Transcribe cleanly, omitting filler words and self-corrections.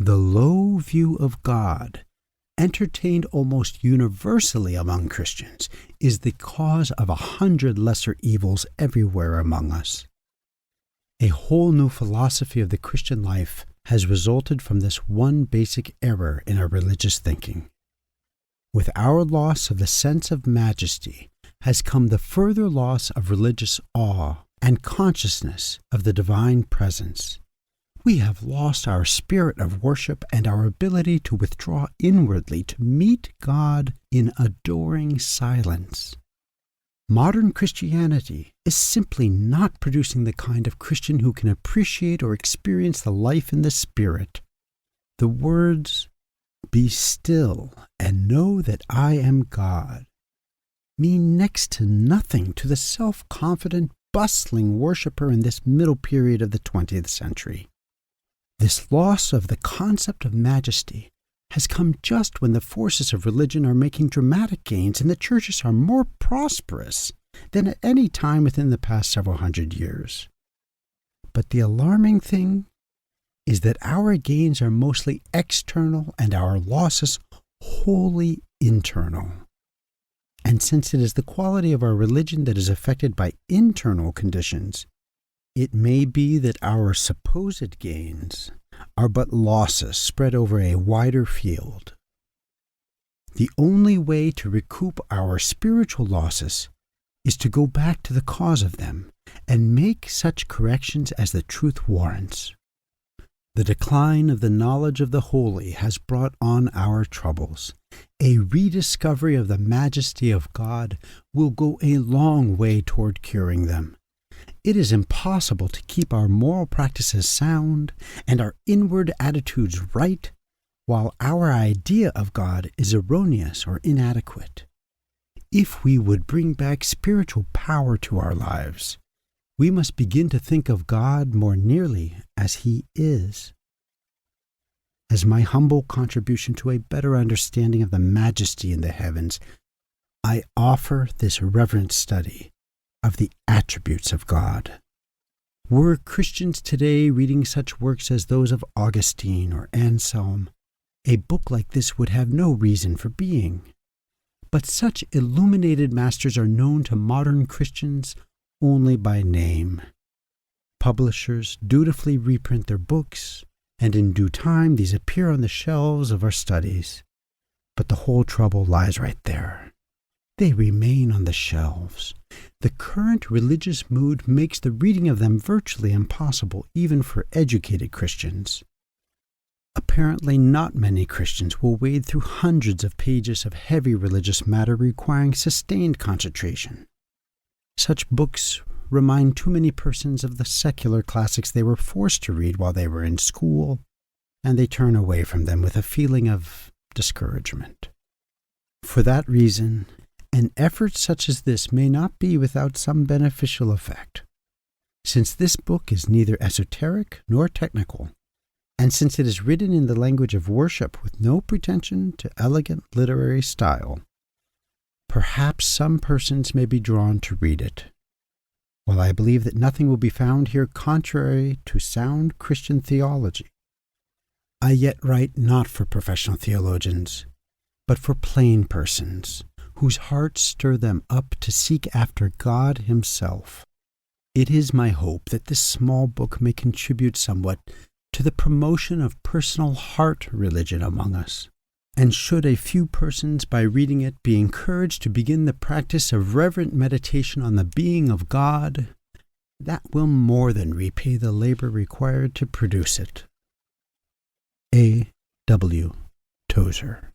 The low view of God, entertained almost universally among Christians, is the cause of 100 lesser evils everywhere among us. A whole new philosophy of the Christian life has resulted from this one basic error in our religious thinking. With our loss of the sense of majesty has come the further loss of religious awe and consciousness of the divine presence. We have lost our spirit of worship and our ability to withdraw inwardly to meet God in adoring silence. Modern Christianity is simply not producing the kind of Christian who can appreciate or experience the life in the Spirit. The words, "Be still and know that I am God," mean next to nothing to the self-confident, bustling worshiper in this middle period of the 20th century. This loss of the concept of majesty has come just when the forces of religion are making dramatic gains and the churches are more prosperous than at any time within the past several hundred years. But the alarming thing is that our gains are mostly external and our losses wholly internal. And since it is the quality of our religion that is affected by internal conditions, it may be that our supposed gains are but losses spread over a wider field. The only way to recoup our spiritual losses is to go back to the cause of them and make such corrections as the truth warrants. The decline of the knowledge of the holy has brought on our troubles. A rediscovery of the majesty of God will go a long way toward curing them. It is impossible to keep our moral practices sound and our inward attitudes right while our idea of God is erroneous or inadequate. If we would bring back spiritual power to our lives, we must begin to think of God more nearly as He is. As my humble contribution to a better understanding of the majesty in the heavens, I offer this reverent study of the attributes of God. Were Christians today reading such works as those of Augustine or Anselm, a book like this would have no reason for being. But such illuminated masters are known to modern Christians only by name. Publishers dutifully reprint their books, and in due time these appear on the shelves of our studies. But the whole trouble lies right there. They remain on the shelves. The current religious mood makes the reading of them virtually impossible even for educated Christians. Apparently not many Christians will wade through hundreds of pages of heavy religious matter requiring sustained concentration. Such books remind too many persons of the secular classics they were forced to read while they were in school, and they turn away from them with a feeling of discouragement. For that reason, an effort such as this may not be without some beneficial effect. Since this book is neither esoteric nor technical, and since it is written in the language of worship with no pretension to elegant literary style, perhaps some persons may be drawn to read it. While I believe that nothing will be found here contrary to sound Christian theology, I yet write not for professional theologians, but for plain persons, whose hearts stir them up to seek after God Himself. It is my hope that this small book may contribute somewhat to the promotion of personal heart religion among us, and should a few persons by reading it be encouraged to begin the practice of reverent meditation on the being of God, that will more than repay the labor required to produce it. A. W. Tozer.